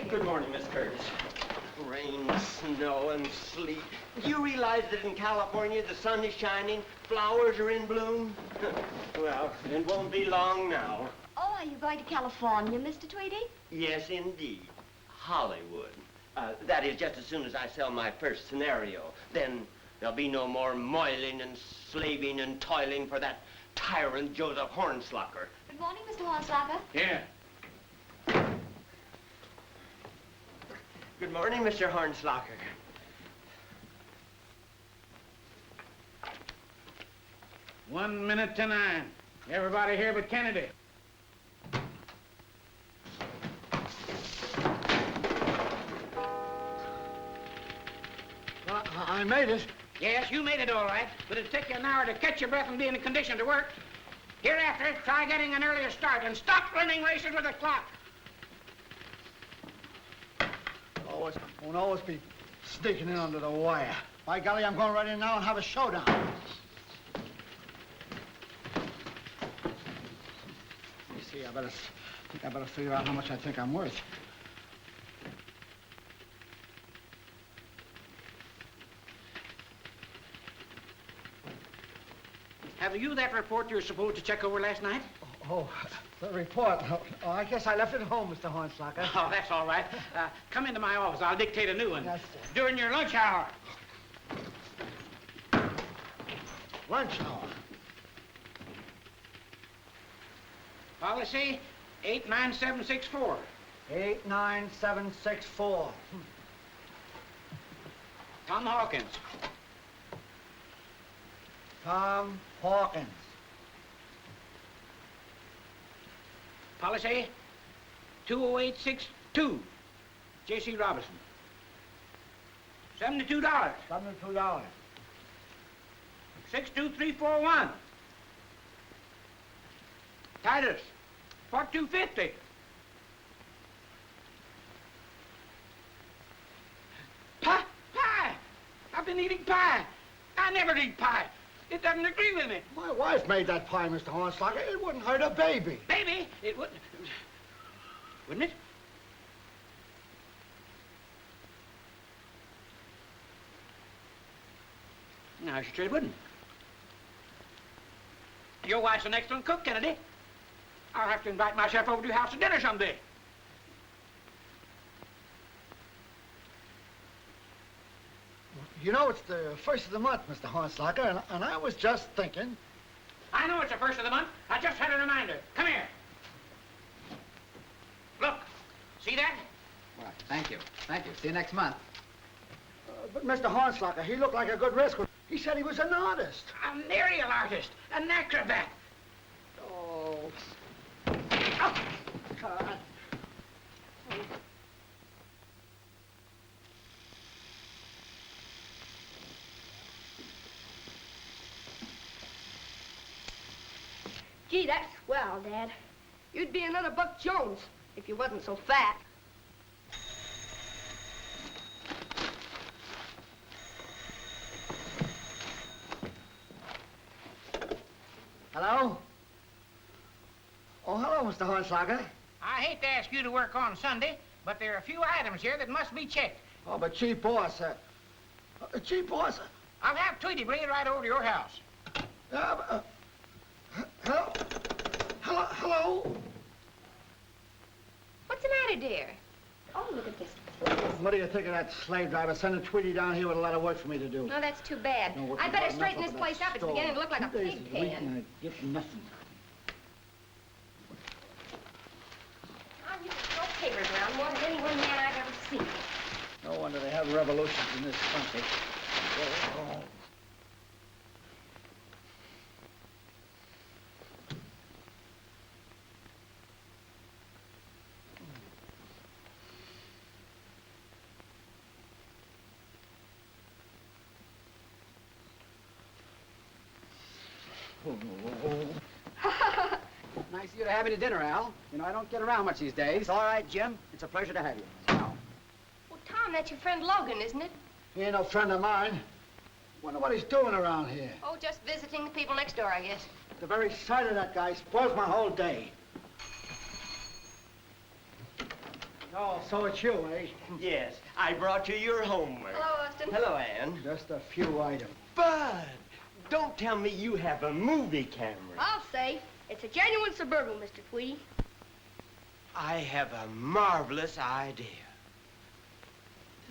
morning. Good morning, Miss Curtis. Rain, snow, and sleet. Do you realize that in California the sun is shining, flowers are in bloom? Well, it won't be long now. Oh, are you going to California, Mr. Tweedy? Yes, indeed. Hollywood. That is, just as soon as I sell my first scenario. Then there'll be no more moiling and slaving and toiling for that tyrant Joseph Hornslocker. Good morning, Mr. Hornslocker. Here. Good morning, Mr. Hornslocker. 1 minute to 9. Everybody here but Kennedy. Well, I made it. Yes, you made it all right, but it'll take you an hour to catch your breath and be in a condition to work. Hereafter, try getting an earlier start and stop running races with the clock. Won't always be sneaking in under the wire. By golly, I'm going right in now and have a showdown. You see, I better figure out how much I think I'm worth. Have you that report you were supposed to check over last night? Oh, the report. Oh, I guess I left it at home, Mr. Hornslocker. Oh, that's all right. Come into my office. I'll dictate a new one. Yes, sir. During your lunch hour. Lunch hour. Policy 89764. 89764. Tom Hawkins. Tom Hawkins. Policy 20862. J.C. Robinson. $72. $72. 62341. Titus. 4250. Pie! I've been eating pie. I never eat pie. It doesn't agree with me. My wife made that pie, Mr. Hornslocker. It wouldn't hurt a baby. Baby, it wouldn't. Wouldn't it? No, I sure it wouldn't. Your wife's an excellent cook, Kennedy. I'll have to invite myself over to your house to dinner someday. You know, it's the first of the month, Mr. Hornslocker, and I was just thinking... I know it's the first of the month. I just had a reminder. Come here. Look. See that? Well, thank you. Thank you. See you next month. But Mr. Hornslocker, he looked like a good risk. He said he was an artist. An aerial artist. An acrobat. Oh. Oh, God. Gee, that's swell, Dad. You'd be another Buck Jones if you wasn't so fat. Hello? Oh, hello, Mr. Hornslocker. I hate to ask you to work on Sunday, but there are a few items here that must be checked. Oh, but Chief Boss, Chief Boss... I'll have Tweety bring it right over to your house. Hello? Hello? What's the matter, dear? Oh, look at this. What do you think of that slave driver sending Tweety down here with a lot of work for me to do? No, that's too bad. No, I'd better straighten this place up. It's beginning to look like a pig pen. I get nothing. Oh, you can throw papers around more than any one man I've ever seen. No wonder they have revolutions in this country. Oh. Nice of you to have me to dinner, Al. You know, I don't get around much these days. It's all right, Jim. It's a pleasure to have you. Wow. Well, Tom, that's your friend Logan, isn't it? He ain't no friend of mine. Wonder what he's doing around here. Oh, just visiting the people next door, I guess. The very sight of that guy spoils my whole day. Oh, so it's you, eh? Yes, I brought you your homework. Hello, Austin. Hello, Ann. Just a few items. Bud, don't tell me you have a movie camera. I'll say. It's a genuine Suburban, Mr. Tweedy. I have a marvelous idea.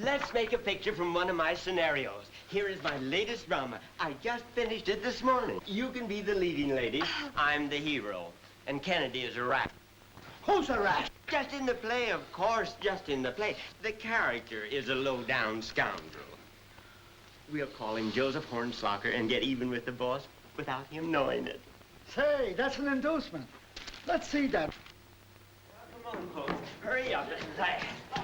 Let's make a picture from one of my scenarios. Here is my latest drama. I just finished it this morning. You can be the leading lady. I'm the hero. And Kennedy is a rat. Who's a rat? Just in the play, of course, just in the play. The character is a low-down scoundrel. We'll call him Joseph Hornslocker and get even with the boss without him knowing it. Say, that's an inducement. Let's see that. Come on, folks. Hurry up.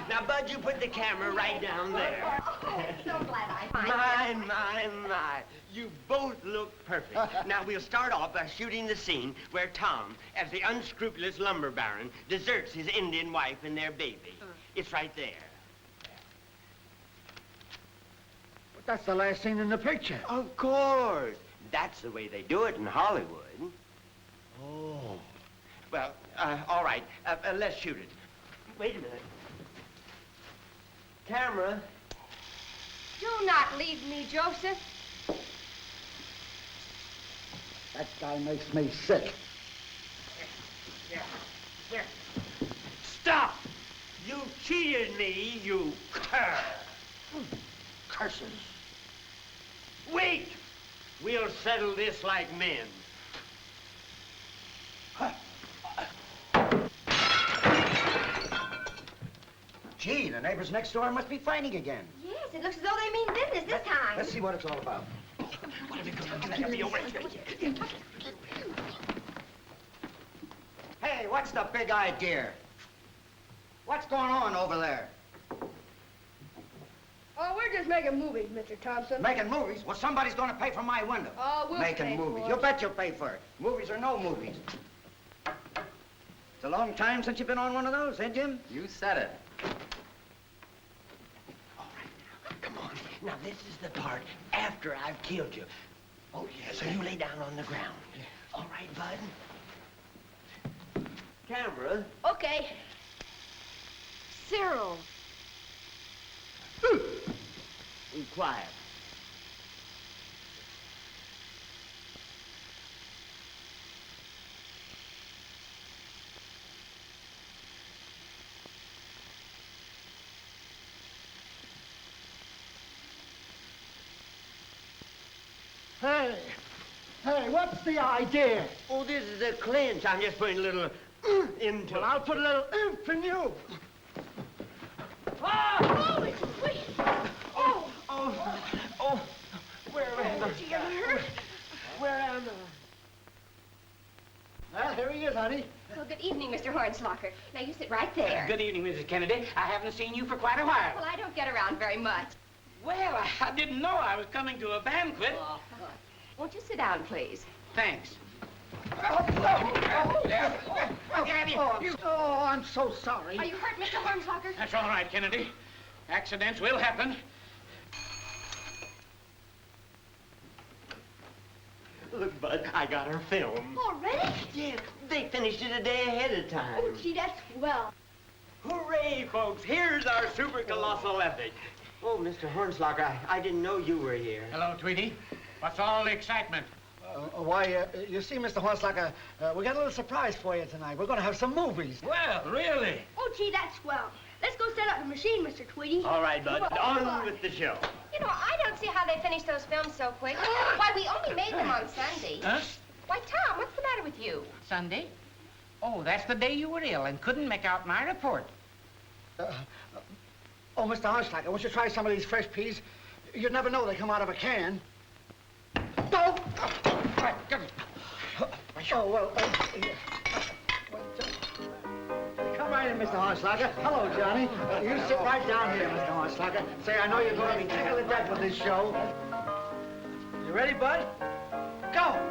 Now, Bud, you put the camera right down there. Oh, so glad I find My. You both look perfect. Now, we'll start off by shooting the scene where Tom, as the unscrupulous lumber baron, deserts his Indian wife and their baby. It's right there. But that's the last scene in the picture. Of course. That's the way they do it in Hollywood. Oh. Well, all right. Let's shoot it. Wait a minute. Camera. Do not leave me, Joseph. That guy makes me sick. Here. Stop! You cheated me, you cur! Curses. Wait! We'll settle this like men. Gee, the neighbors next door must be fighting again. Yes, it looks as though they mean business this time. Let's see what it's all about. Hey, what's the big idea? What's going on over there? Oh, we're just making movies, Mr. Thompson. Making movies? Well, somebody's going to pay for my window. Oh, we'll Making pay movies. for You it. bet you'll pay for it. Movies or no movies. It's a long time since you've been on one of those, eh, Jim? You said it. All right, now, come on. Now, this is the part after I've killed you. Oh, yes. So you lay down on the ground. All right, Bud? Camera. Okay. Cyril. Be quiet. Hey, what's the idea? Oh, this is a clinch. I'm just putting a little into Well, I'll put a little oomph in you. Oh, it's sweet. Oh, Oh, where am I? gee, I'm hurt. Where am I? Well, here he is, honey. Well, good evening, Mr. Hornslocker. Now, you sit right there. Good evening, Mrs. Kennedy. I haven't seen you for quite a while. Well, I don't get around very much. Well, I didn't know I was coming to a banquet. Won't you sit down, please? Thanks. Oh, I'm so sorry. Are you hurt, Mr. Hornslocker? That's all right, Kennedy. Accidents will happen. Look, Bud, I got her film. Already? Yeah, they finished it a day ahead of time. Oh, gee, that's swell. Hooray, folks! Here's our super colossal epic. Oh, Mr. Hornslocker, I didn't know you were here. Hello, Tweety. What's all the excitement? You see, Mr. Hornslocker, we got a little surprise for you tonight. We're going to have some movies. Well, really? Oh, gee, that's swell. Let's go set up the machine, Mr. Tweedy. All right, Bud, on with the show. You know, I don't see how they finished those films so quick. Why, we only made them on Sunday. Huh? Why, Tom, what's the matter with you? Sunday? Oh, that's the day you were ill and couldn't make out my report. Oh, Mr. Hornslocker, won't you try some of these fresh peas? You'd never know they come out of a can. Oh! Oh, well, come right in, Mr. Hornslocker. Hello, Johnny. You sit right down here, Mr. Hornslocker. Say, I know you're going to be tickled to death with this show. You ready, Bud? Go!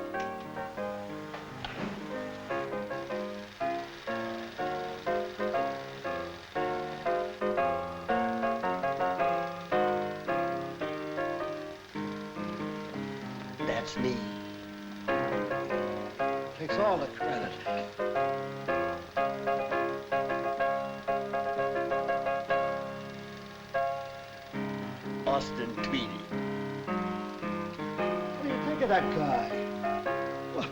That's me. Takes all the credit. Boston Tweety. What do you think of that guy? Well,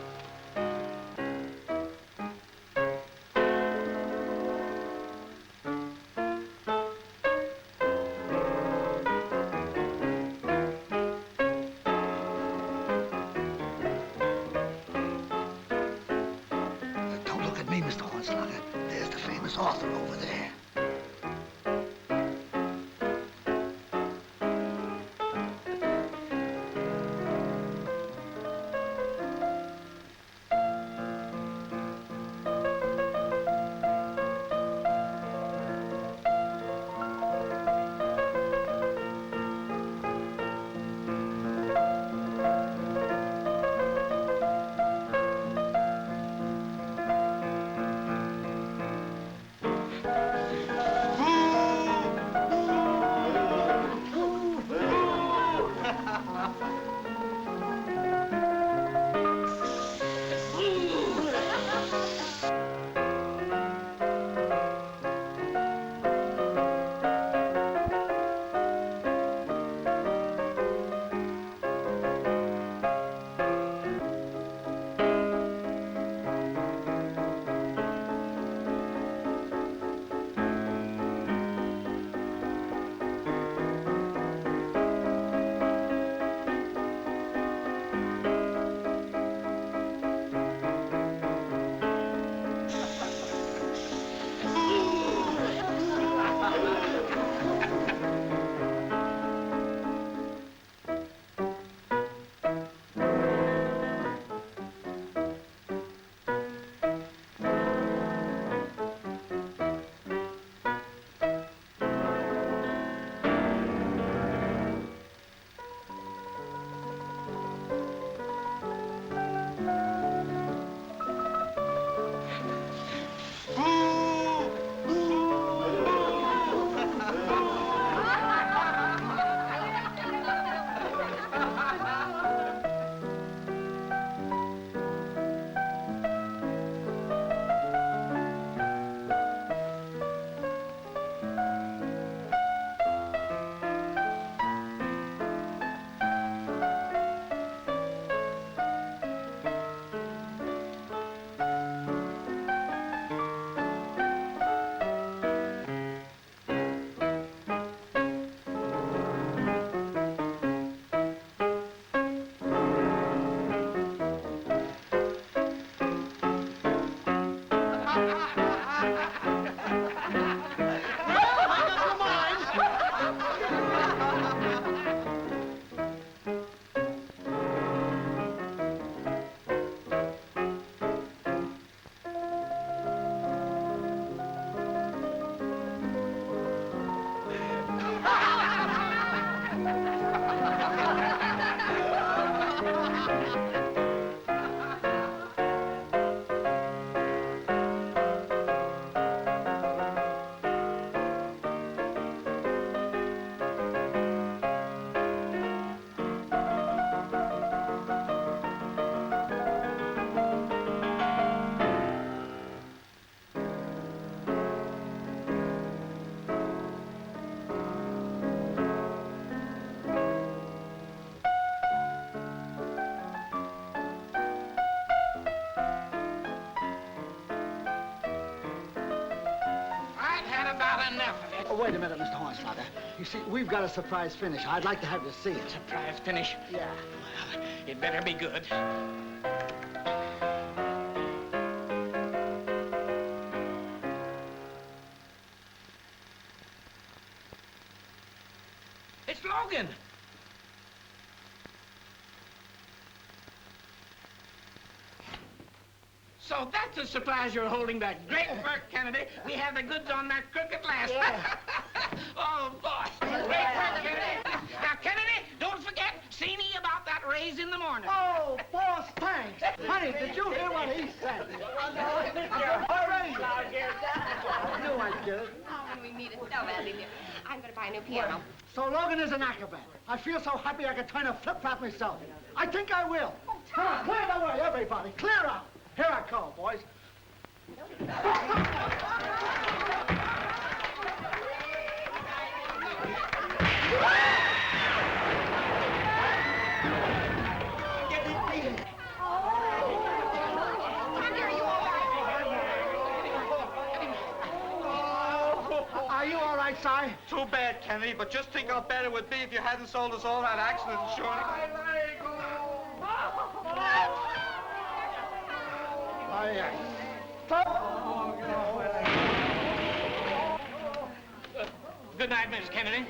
don't look at me, Mr. Hornslocker. There's the famous author over there. Oh, wait a minute, Mr. Hornslocker. You see, we've got a surprise finish. I'd like to have you see it. Surprise finish? Yeah. Well, it better be good. It's Logan. So that's a surprise you're holding back. Great work, Kennedy. We have the goods on that crook at last. Yeah. Oh, boy. Great work, Kennedy. Now, Kennedy, don't forget, see me about that raise in the morning. Oh, boss, thanks. Honey, did you hear what he said? Hooray! I knew I'd get it. Oh, when we meet, it's so badly dear. I'm going to buy a new piano. So Logan is an acrobat. I feel so happy I could turn a flip-flop myself. I think I will. Come on, clear the way, everybody. Clear out. Here I come, boys. right, Si? Too bad, Kennedy, but just think how bad it would be if you hadn't sold us all that accident insurance. Good night, Mrs. Kennedy.